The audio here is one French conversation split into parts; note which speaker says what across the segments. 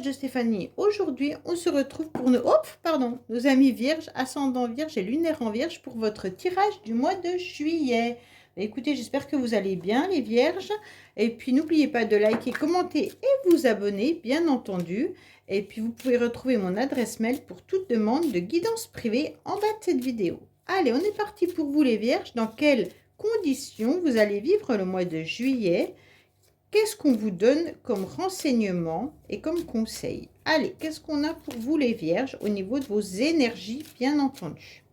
Speaker 1: de Stéphanie. Aujourd'hui, on se retrouve pour nos amis vierges, ascendant vierge et lunaire en vierge pour votre tirage du mois de juillet. Écoutez, j'espère que vous allez bien les vierges. Et puis, n'oubliez pas de liker, commenter et vous abonner, bien entendu. Et puis, vous pouvez retrouver mon adresse mail pour toute demande de guidance privée en bas de cette vidéo. Allez, on est parti pour vous les vierges. Dans quelles conditions vous allez vivre le mois de juillet? Qu'est-ce qu'on vous donne comme renseignement et comme conseil? Allez, qu'est-ce qu'on a pour vous les vierges au niveau de vos énergies, bien entendu?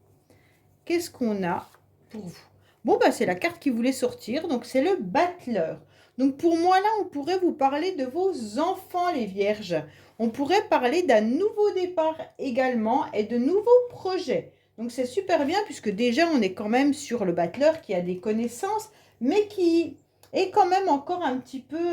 Speaker 1: Qu'est-ce qu'on a pour vous? Bon, bah, c'est la carte qui voulait sortir, donc c'est le battleur. Donc pour moi, là, on pourrait vous parler de vos enfants, les vierges. On pourrait parler d'un nouveau départ également et de nouveaux projets. Donc c'est super bien puisque déjà, on est quand même sur le battleur qui a des connaissances, mais qui est quand même encore un petit peu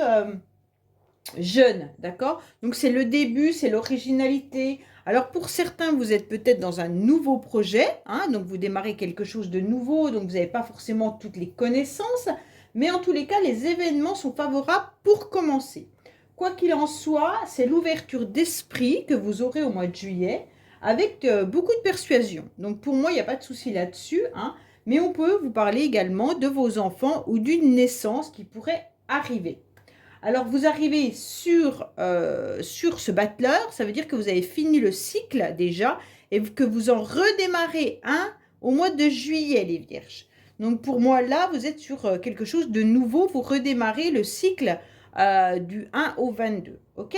Speaker 1: jeune, d'accord? Donc c'est le début, c'est l'originalité. Alors pour certains, vous êtes peut-être dans un nouveau projet, hein, donc vous démarrez quelque chose de nouveau, donc vous n'avez pas forcément toutes les connaissances, mais en tous les cas, les événements sont favorables pour commencer. Quoi qu'il en soit, c'est l'ouverture d'esprit que vous aurez au mois de juillet, avec beaucoup de persuasion. Donc pour moi, il n'y a pas de souci là-dessus, hein, mais on peut vous parler également de vos enfants ou d'une naissance qui pourrait arriver. Alors, vous arrivez sur ce battleur, ça veut dire que vous avez fini le cycle déjà et que vous en redémarrez un au mois de juillet, les vierges. Donc, pour moi, là, vous êtes sur quelque chose de nouveau. Vous redémarrez le cycle du 1 au 22, ok?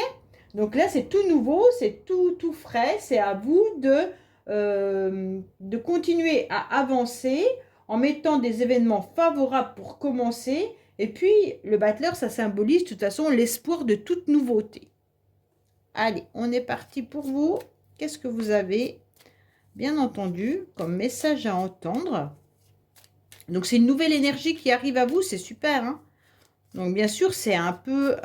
Speaker 1: Donc là, c'est tout nouveau, c'est tout frais. C'est à vous de continuer à avancer en mettant des événements favorables pour commencer. Et puis, le battleur, ça symbolise de toute façon l'espoir de toute nouveauté. Allez, on est parti pour vous. Qu'est-ce que vous avez, bien entendu, comme message à entendre? Donc, c'est une nouvelle énergie qui arrive à vous, c'est super, hein? Donc, bien sûr, c'est un peu...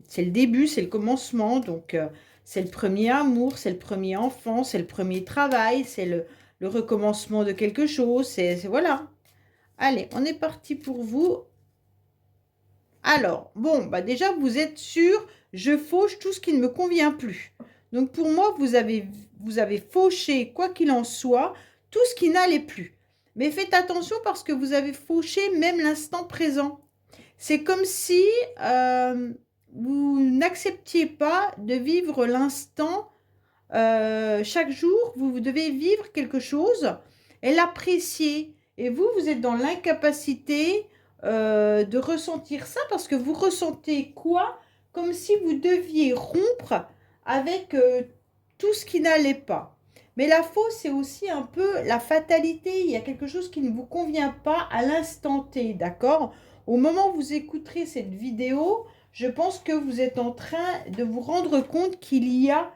Speaker 1: c'est le début, c'est le commencement. Donc, c'est le premier amour, c'est le premier enfant, c'est le premier travail, c'est le recommencement de quelque chose. Voilà. Allez, on est parti pour vous. Alors, bon, bah déjà, vous êtes sûr, je fauche tout ce qui ne me convient plus. Donc, pour moi, vous avez fauché, quoi qu'il en soit, tout ce qui n'allait plus. Mais faites attention parce que vous avez fauché même l'instant présent. C'est comme si vous n'acceptiez pas de vivre l'instant. Chaque jour, vous devez vivre quelque chose et l'apprécier. Et vous êtes dans l'incapacité de ressentir ça parce que vous ressentez quoi? Comme si vous deviez rompre avec tout ce qui n'allait pas. Mais la fausse, c'est aussi un peu la fatalité. Il y a quelque chose qui ne vous convient pas à l'instant T, d'accord? Au moment où vous écouterez cette vidéo, je pense que vous êtes en train de vous rendre compte qu'il y a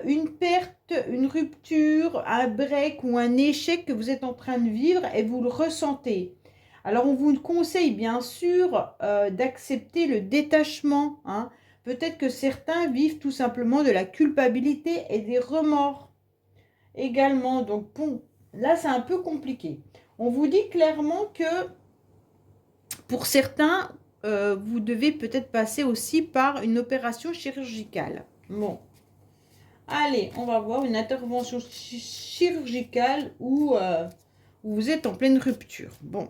Speaker 1: une perte, une rupture, un break ou un échec que vous êtes en train de vivre et vous le ressentez. Alors, on vous conseille bien sûr d'accepter le détachement, hein. Peut-être que certains vivent tout simplement de la culpabilité et des remords également. Donc, bon, là, c'est un peu compliqué. On vous dit clairement que pour certains, vous devez peut-être passer aussi par une opération chirurgicale. Bon. Allez, on va voir une intervention chirurgicale où vous êtes en pleine rupture. Bon,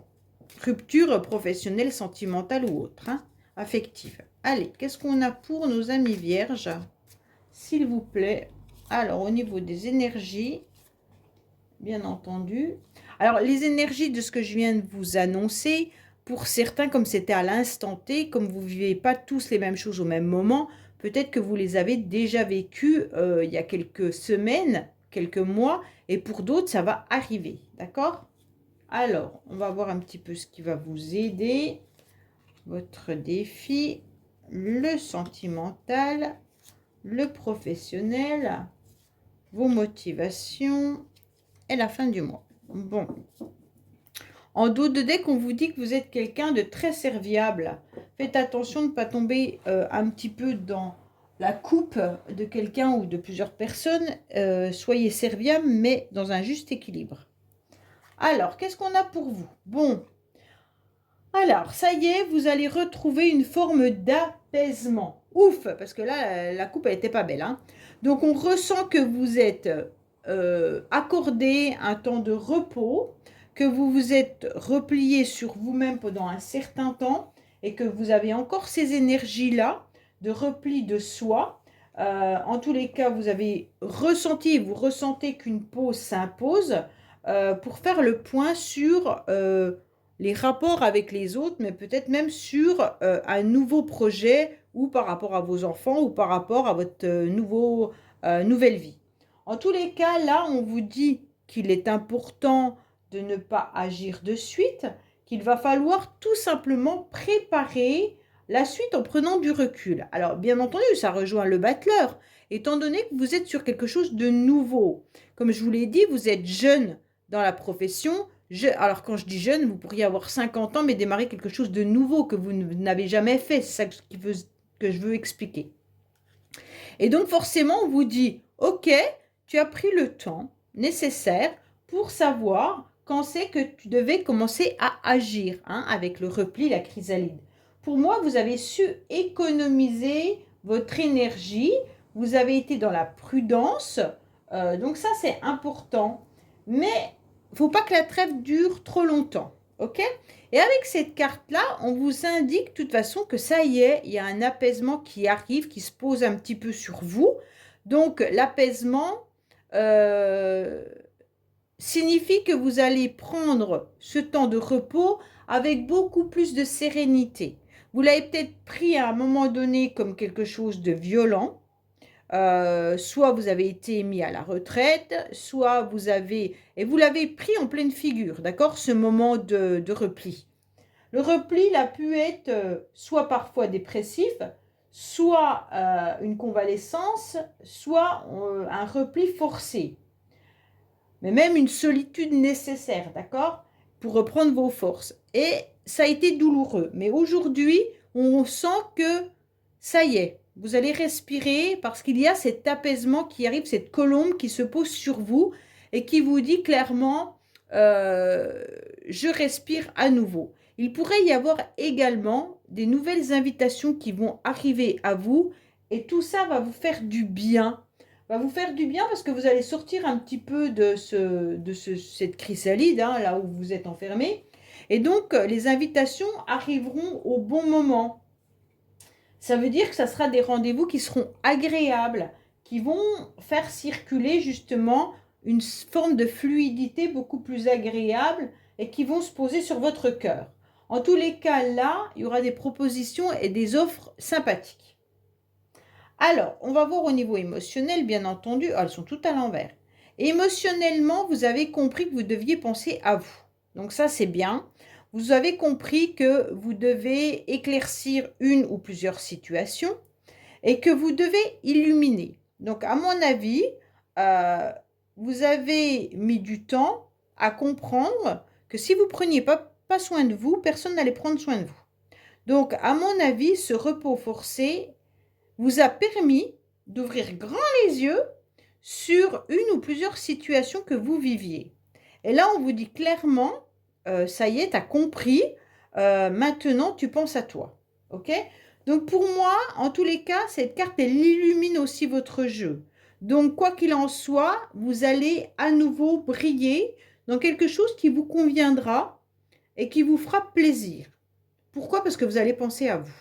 Speaker 1: rupture professionnelle, sentimentale ou autre, hein, affective. Allez, qu'est-ce qu'on a pour nos amis vierges, s'il vous plaît? Alors, au niveau des énergies, bien entendu. Alors, les énergies de ce que je viens de vous annoncer, pour certains, comme c'était à l'instant T, comme vous ne vivez pas tous les mêmes choses au même moment, peut-être que vous les avez déjà vécues il y a quelques semaines, quelques mois, et pour d'autres, ça va arriver, d'accord? Alors, on va voir un petit peu ce qui va vous aider. Votre défi, le sentimental, le professionnel, vos motivations et la fin du mois. Bon. En dos de deck, on vous dit que vous êtes quelqu'un de très serviable. Faites attention de ne pas tomber un petit peu dans la coupe de quelqu'un ou de plusieurs personnes. Soyez serviable, mais dans un juste équilibre. Alors, qu'est-ce qu'on a pour vous? Bon. Alors, ça y est, vous allez retrouver une forme d'apaisement. ouf, parce que là, la coupe, elle n'était pas belle, hein. Donc, on ressent que vous êtes accordé un temps de repos, que vous vous êtes replié sur vous-même pendant un certain temps et que vous avez encore ces énergies-là de repli de soi. En tous les cas, vous avez ressenti, vous ressentez qu'une pause s'impose pour faire le point sur les rapports avec les autres, mais peut-être même sur un nouveau projet ou par rapport à vos enfants ou par rapport à votre nouvelle vie. En tous les cas, là, on vous dit qu'il est important de ne pas agir de suite, qu'il va falloir tout simplement préparer la suite en prenant du recul. Alors, bien entendu, ça rejoint le battleur, étant donné que vous êtes sur quelque chose de nouveau. Comme je vous l'ai dit, vous êtes jeune dans la profession. Alors, quand je dis jeune, vous pourriez avoir 50 ans, mais démarrer quelque chose de nouveau que vous n'avez jamais fait. C'est ça que je veux expliquer. Et donc, forcément, on vous dit, OK, tu as pris le temps nécessaire pour savoir quand c'est que tu devais commencer à agir, hein, avec le repli, la chrysalide. Pour moi, vous avez su économiser votre énergie, vous avez été dans la prudence, donc ça, c'est important. Mais il ne faut pas que la trêve dure trop longtemps, OK? Et avec cette carte-là, on vous indique de toute façon que ça y est, il y a un apaisement qui arrive, qui se pose un petit peu sur vous. Donc, l'apaisement signifie que vous allez prendre ce temps de repos avec beaucoup plus de sérénité. Vous l'avez peut-être pris à un moment donné comme quelque chose de violent. Soit vous avez été mis à la retraite, soit vous l'avez pris en pleine figure, d'accord, ce moment de repli. Le repli, il a pu être soit parfois dépressif, soit une convalescence, soit un repli forcé. Mais même une solitude nécessaire, d'accord, pour reprendre vos forces. Et ça a été douloureux. Mais aujourd'hui, on sent que ça y est, vous allez respirer parce qu'il y a cet apaisement qui arrive, cette colombe qui se pose sur vous et qui vous dit clairement je respire à nouveau. Il pourrait y avoir également des nouvelles invitations qui vont arriver à vous et tout ça va vous faire du bien. Va vous faire du bien parce que vous allez sortir un petit peu de cette chrysalide, hein, là où vous êtes enfermé. Et donc, les invitations arriveront au bon moment. Ça veut dire que ça sera des rendez-vous qui seront agréables, qui vont faire circuler justement une forme de fluidité beaucoup plus agréable et qui vont se poser sur votre cœur. En tous les cas, là, il y aura des propositions et des offres sympathiques. Alors, on va voir au niveau émotionnel, bien entendu. Elles sont toutes à l'envers. Émotionnellement, vous avez compris que vous deviez penser à vous. Donc ça, c'est bien. Vous avez compris que vous devez éclaircir une ou plusieurs situations et que vous devez illuminer. Donc, à mon avis, vous avez mis du temps à comprendre que si vous ne preniez pas soin de vous, personne n'allait prendre soin de vous. Donc, à mon avis, ce repos forcé vous a permis d'ouvrir grand les yeux sur une ou plusieurs situations que vous viviez. Et là, on vous dit clairement, ça y est, tu as compris, maintenant tu penses à toi. OK? Donc pour moi, en tous les cas, cette carte, elle illumine aussi votre jeu. Donc quoi qu'il en soit, vous allez à nouveau briller dans quelque chose qui vous conviendra et qui vous fera plaisir. Pourquoi? Parce que vous allez penser à vous.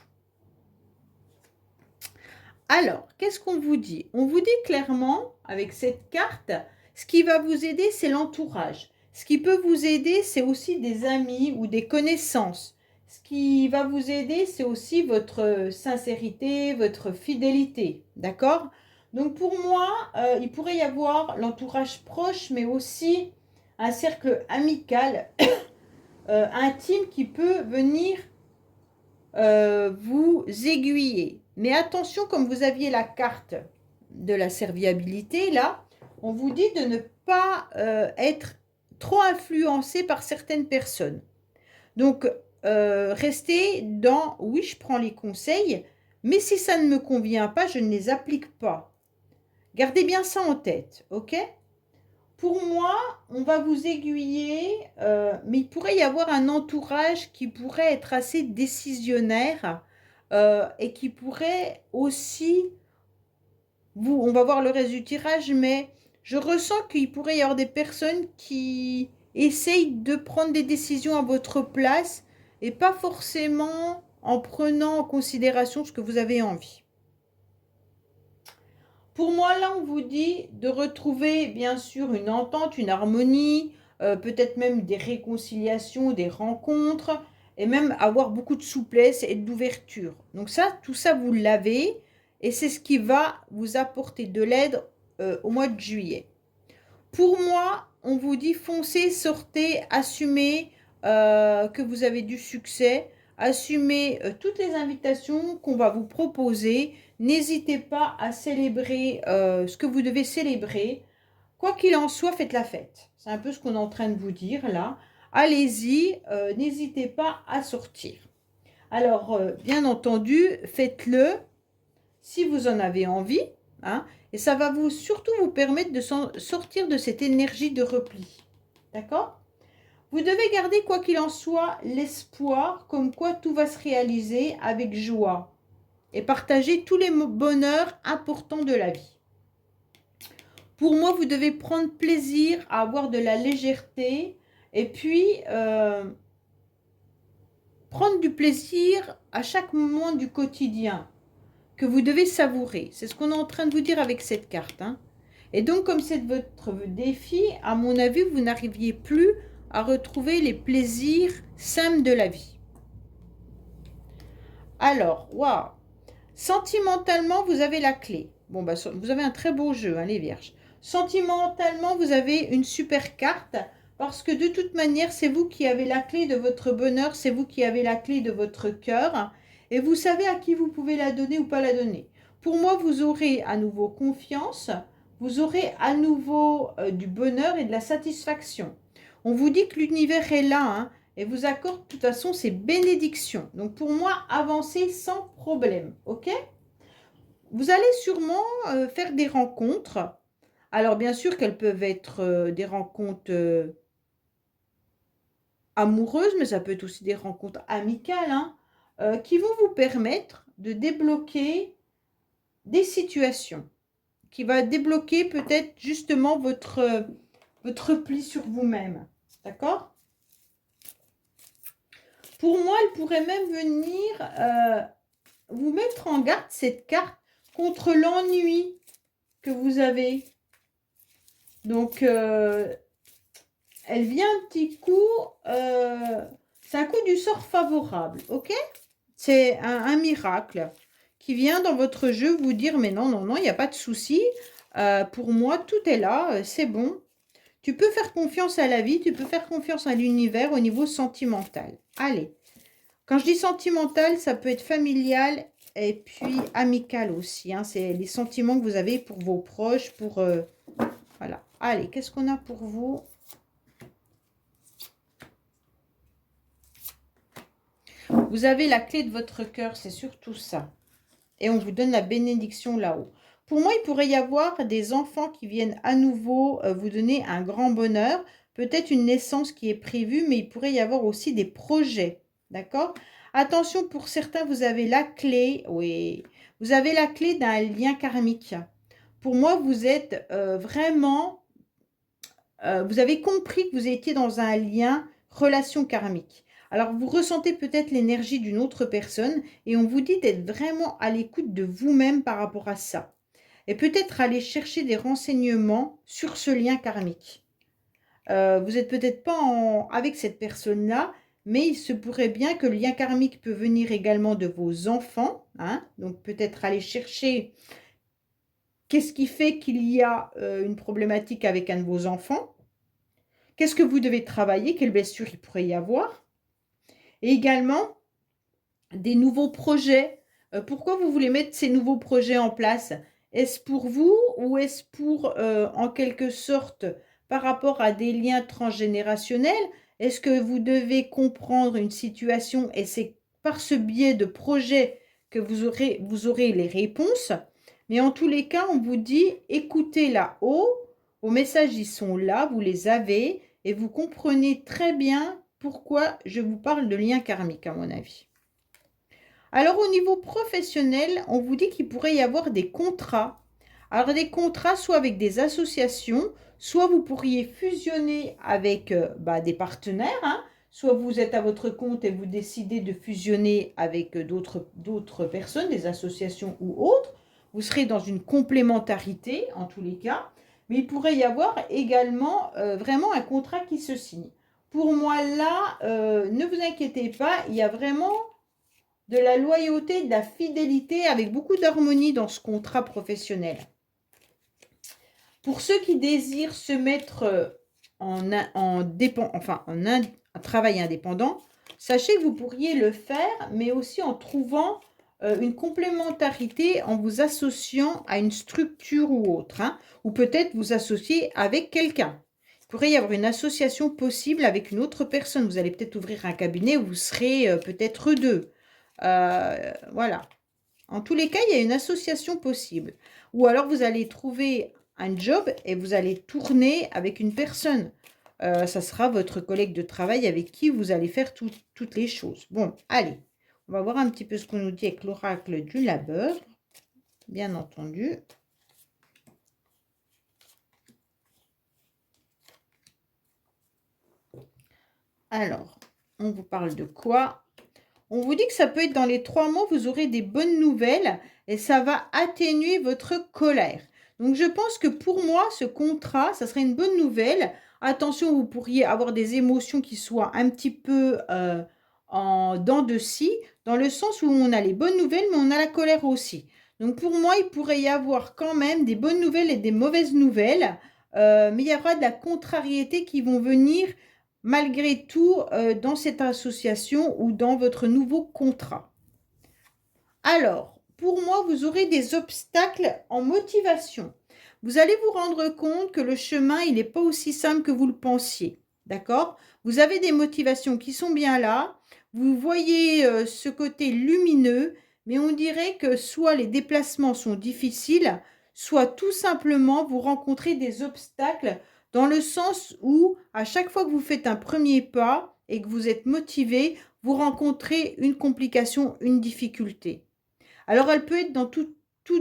Speaker 1: Alors, qu'est-ce qu'on vous dit? On vous dit clairement, avec cette carte, ce qui va vous aider, c'est l'entourage. Ce qui peut vous aider, c'est aussi des amis ou des connaissances. Ce qui va vous aider, c'est aussi votre sincérité, votre fidélité. D'accord? Donc, pour moi, il pourrait y avoir l'entourage proche, mais aussi un cercle amical, intime qui peut venir vous aiguiller. Mais attention, comme vous aviez la carte de la serviabilité, là, on vous dit de ne pas être trop influencé par certaines personnes. Donc, restez dans, oui, je prends les conseils, mais si ça ne me convient pas, je ne les applique pas. Gardez bien ça en tête, ok? Pour moi, on va vous aiguiller, mais il pourrait y avoir un entourage qui pourrait être assez décisionnaire et qui pourrait aussi, on va voir le reste du tirage, mais je ressens qu'il pourrait y avoir des personnes qui essayent de prendre des décisions à votre place et pas forcément en prenant en considération ce que vous avez envie. Pour moi, là, on vous dit de retrouver, bien sûr, une entente, une harmonie, peut-être même des réconciliations, des rencontres, et même avoir beaucoup de souplesse et d'ouverture. Donc ça, tout ça, vous l'avez, et c'est ce qui va vous apporter de l'aide au mois de juillet. Pour moi, on vous dit foncez, sortez, assumez que vous avez du succès, assumez toutes les invitations qu'on va vous proposer. N'hésitez pas à célébrer ce que vous devez célébrer. Quoi qu'il en soit, faites la fête. C'est un peu ce qu'on est en train de vous dire là. Allez-y, n'hésitez pas à sortir. Alors, bien entendu, faites-le si vous en avez envie, hein, et ça va surtout vous permettre de sortir de cette énergie de repli. D'accord? Vous devez garder, quoi qu'il en soit, l'espoir comme quoi tout va se réaliser avec joie et partager tous les bonheurs importants de la vie. Pour moi, vous devez prendre plaisir à avoir de la légèreté et puis prendre du plaisir à chaque moment du quotidien que vous devez savourer. C'est ce qu'on est en train de vous dire avec cette carte, hein. Et donc, comme c'est votre défi, à mon avis, vous n'arriviez plus à retrouver les plaisirs simples de la vie. Alors, waouh! Sentimentalement, vous avez la clé. Bon, bah, vous avez un très beau jeu, hein, les vierges. Sentimentalement, vous avez une super carte parce que de toute manière, c'est vous qui avez la clé de votre bonheur, c'est vous qui avez la clé de votre cœur et vous savez à qui vous pouvez la donner ou pas la donner. Pour moi, vous aurez à nouveau confiance, vous aurez à nouveau du bonheur et de la satisfaction. On vous dit que l'univers est là, hein, et vous accorde de toute façon ces bénédictions. Donc pour moi, avancez sans problème, ok? Vous allez sûrement faire des rencontres. Alors bien sûr qu'elles peuvent être des rencontres amoureuses, mais ça peut être aussi des rencontres amicales, hein, qui vont vous permettre de débloquer des situations, qui va débloquer peut-être justement votre repli sur vous-même, d'accord? Pour moi, elle pourrait même venir vous mettre en garde, cette carte, contre l'ennui que vous avez. Donc, elle vient un petit coup, c'est un coup du sort favorable, ok? C'est un miracle qui vient dans votre jeu vous dire, mais non, non, non, il n'y a pas de souci. Pour moi, tout est là, c'est bon. Tu peux faire confiance à la vie, tu peux faire confiance à l'univers au niveau sentimental. Allez, quand je dis sentimental, ça peut être familial et puis amical aussi, hein. C'est les sentiments que vous avez pour vos proches, pour... voilà. Allez, qu'est-ce qu'on a pour vous? Vous avez la clé de votre cœur, c'est surtout ça. Et on vous donne la bénédiction là-haut. Pour moi, il pourrait y avoir des enfants qui viennent à nouveau vous donner un grand bonheur. Peut-être une naissance qui est prévue, mais il pourrait y avoir aussi des projets. D'accord? Attention, pour certains, vous avez la clé. Oui, vous avez la clé d'un lien karmique. Pour moi, vous êtes vraiment... vous avez compris que vous étiez dans un lien relation karmique. Alors, vous ressentez peut-être l'énergie d'une autre personne et on vous dit d'être vraiment à l'écoute de vous-même par rapport à ça. Et peut-être aller chercher des renseignements sur ce lien karmique. Vous n'êtes peut-être pas avec cette personne-là, mais il se pourrait bien que le lien karmique peut venir également de vos enfants, hein. Donc, peut-être aller chercher qu'est-ce qui fait qu'il y a une problématique avec un de vos enfants. Qu'est-ce que vous devez travailler? Quelles blessures il pourrait y avoir? Et également, des nouveaux projets. Pourquoi vous voulez mettre ces nouveaux projets en place? Est-ce pour vous ou est-ce pour, en quelque sorte, par rapport à des liens transgénérationnels? Est-ce que vous devez comprendre une situation et c'est par ce biais de projets que vous aurez les réponses? Mais en tous les cas, on vous dit, écoutez là-haut, vos messages, ils sont là, vous les avez et vous comprenez très bien pourquoi je vous parle de lien karmique, à mon avis. Alors, au niveau professionnel, on vous dit qu'il pourrait y avoir des contrats. Alors, des contrats soit avec des associations, soit vous pourriez fusionner avec des partenaires, hein. Soit vous êtes à votre compte et vous décidez de fusionner avec d'autres personnes, des associations ou autres. Vous serez dans une complémentarité en tous les cas. Mais il pourrait y avoir également vraiment un contrat qui se signe. Pour moi, là, ne vous inquiétez pas, il y a vraiment de la loyauté, de la fidélité avec beaucoup d'harmonie dans ce contrat professionnel. Pour ceux qui désirent se mettre en travail indépendant, sachez que vous pourriez le faire, mais aussi en trouvant une complémentarité en vous associant à une structure ou autre, hein, ou peut-être vous associer avec quelqu'un. Il pourrait y avoir une association possible avec une autre personne. Vous allez peut-être ouvrir un cabinet où vous serez peut-être deux. Voilà. En tous les cas, il y a une association possible. Ou alors, vous allez trouver un job et vous allez tourner avec une personne. Ça sera votre collègue de travail avec qui vous allez faire toutes les choses. Bon, allez, on va voir un petit peu ce qu'on nous dit avec l'oracle du labeur, bien entendu. Alors, on vous parle de quoi? On vous dit que ça peut être dans les 3 mois, vous aurez des bonnes nouvelles et ça va atténuer votre colère. Donc, je pense que pour moi, ce contrat, ça serait une bonne nouvelle. Attention, vous pourriez avoir des émotions qui soient un petit peu en dents de scie, dans le sens où on a les bonnes nouvelles, mais on a la colère aussi. Donc, pour moi, il pourrait y avoir quand même des bonnes nouvelles et des mauvaises nouvelles, mais il y aura de la contrariété qui vont venir malgré tout dans cette association ou dans votre nouveau contrat. Alors, pour moi, vous aurez des obstacles en motivation. Vous allez vous rendre compte que le chemin, il n'est pas aussi simple que vous le pensiez. D'accord? Vous avez des motivations qui sont bien là. Vous voyez ce côté lumineux, mais on dirait que soit les déplacements sont difficiles, soit tout simplement vous rencontrez des obstacles dans le sens où à chaque fois que vous faites un premier pas et que vous êtes motivé, vous rencontrez une complication, une difficulté. Alors, elle peut être dans tout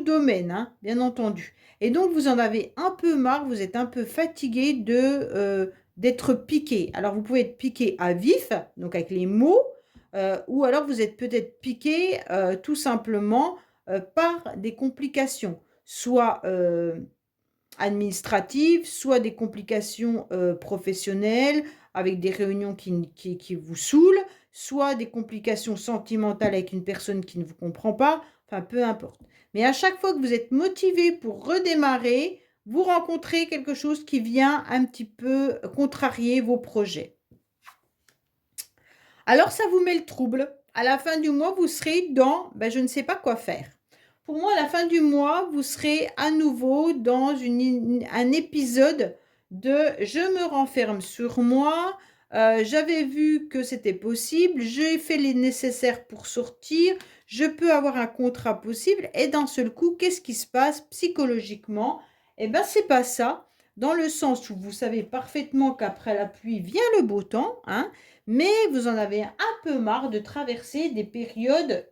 Speaker 1: domaine, hein, bien entendu. Et donc, vous en avez un peu marre, vous êtes un peu fatigué d'être piqué. Alors, vous pouvez être piqué à vif, donc avec les mots, ou alors vous êtes peut-être piqué tout simplement par des complications, soit administratives, soit des complications professionnelles, avec des réunions qui vous saoulent, soit des complications sentimentales avec une personne qui ne vous comprend pas, enfin peu importe. Mais à chaque fois que vous êtes motivé pour redémarrer, vous rencontrez quelque chose qui vient un petit peu contrarier vos projets. Alors ça vous met le trouble. À la fin du mois, vous serez dans je ne sais pas quoi faire. Pour moi, à la fin du mois, vous serez à nouveau dans un épisode de je me renferme sur moi. J'avais vu que c'était possible. J'ai fait les nécessaires pour sortir. Je peux avoir un contrat possible. Et d'un seul coup, qu'est-ce qui se passe psychologiquement? Eh bien, c'est pas ça. Dans le sens où vous savez parfaitement qu'après la pluie vient le beau temps, hein, mais vous en avez un peu marre de traverser des périodes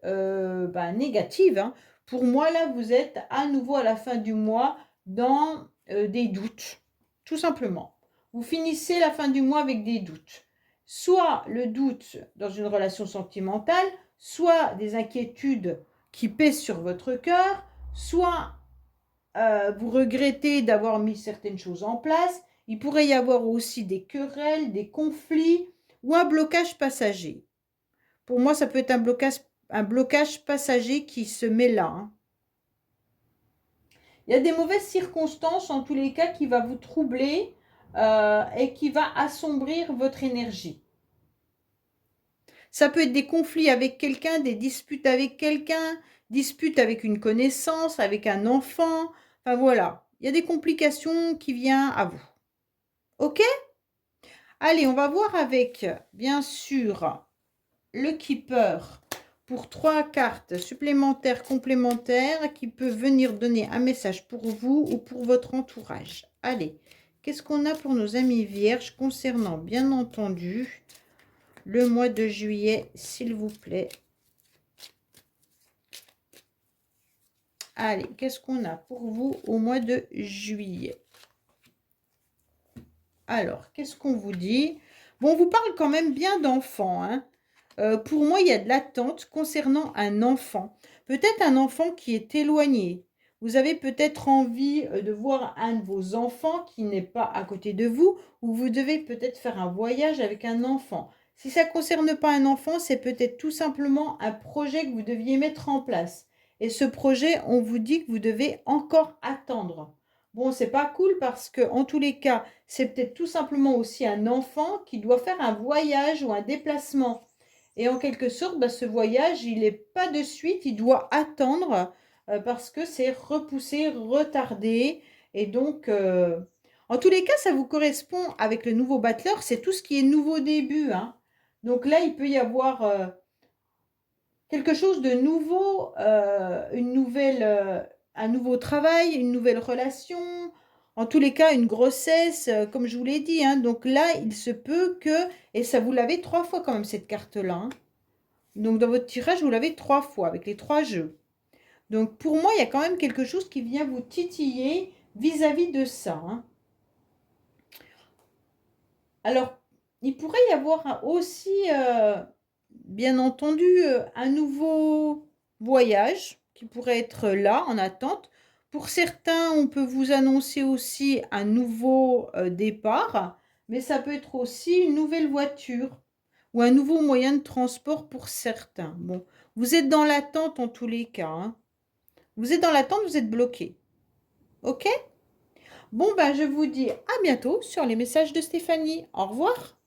Speaker 1: négatives, hein. Pour moi, là, vous êtes à nouveau à la fin du mois dans des doutes, tout simplement. Vous finissez la fin du mois avec des doutes. Soit le doute dans une relation sentimentale, soit des inquiétudes qui pèsent sur votre cœur, soit vous regrettez d'avoir mis certaines choses en place. Il pourrait y avoir aussi des querelles, des conflits ou un blocage passager. Pour moi, ça peut être un blocage passager qui se met là, hein. Il y a des mauvaises circonstances, en tous les cas, qui va vous troubler et qui va assombrir votre énergie. Ça peut être des conflits avec quelqu'un, des disputes avec quelqu'un, disputes avec une connaissance, avec un enfant. Enfin voilà, il y a des complications qui viennent à vous. Ok? Allez, on va voir avec, bien sûr, le Keeper pour 3 cartes supplémentaires, complémentaires, qui peuvent venir donner un message pour vous ou pour votre entourage. Allez, qu'est-ce qu'on a pour nos amis vierges concernant, bien entendu, le mois de juillet, s'il vous plaît? Allez, qu'est-ce qu'on a pour vous au mois de juillet? Alors, qu'est-ce qu'on vous dit? Bon, on vous parle quand même bien d'enfants, hein. Pour moi, il y a de l'attente concernant un enfant. Peut-être un enfant qui est éloigné. Vous avez peut-être envie de voir un de vos enfants qui n'est pas à côté de vous, ou vous devez peut-être faire un voyage avec un enfant. Si ça ne concerne pas un enfant, c'est peut-être tout simplement un projet que vous deviez mettre en place. Et ce projet, on vous dit que vous devez encore attendre. Bon, c'est pas cool parce que, en tous les cas, c'est peut-être tout simplement aussi un enfant qui doit faire un voyage ou un déplacement. Et en quelque sorte, bah, ce voyage, il n'est pas de suite, il doit attendre parce que c'est repoussé, retardé. Et donc, en tous les cas, ça vous correspond avec le nouveau battleur, c'est tout ce qui est nouveau début, hein. Donc là, il peut y avoir quelque chose de nouveau, un nouveau travail, une nouvelle relation, en tous les cas une grossesse, comme je vous l'ai dit, hein. Donc là, il se peut que, et ça vous l'avez 3 fois quand même cette carte-là, hein. Donc dans votre tirage, vous l'avez 3 fois avec les 3 jeux. Donc pour moi, il y a quand même quelque chose qui vient vous titiller vis-à-vis de ça, hein. Alors, il pourrait y avoir aussi, bien entendu, un nouveau voyage qui pourrait être là en attente. Pour certains, on peut vous annoncer aussi un nouveau départ, mais ça peut être aussi une nouvelle voiture ou un nouveau moyen de transport pour certains. Bon, vous êtes dans l'attente en tous les cas, hein. Vous êtes dans l'attente, vous êtes bloqué. OK? Bon, ben, je vous dis à bientôt sur les messages de Stéphanie. Au revoir.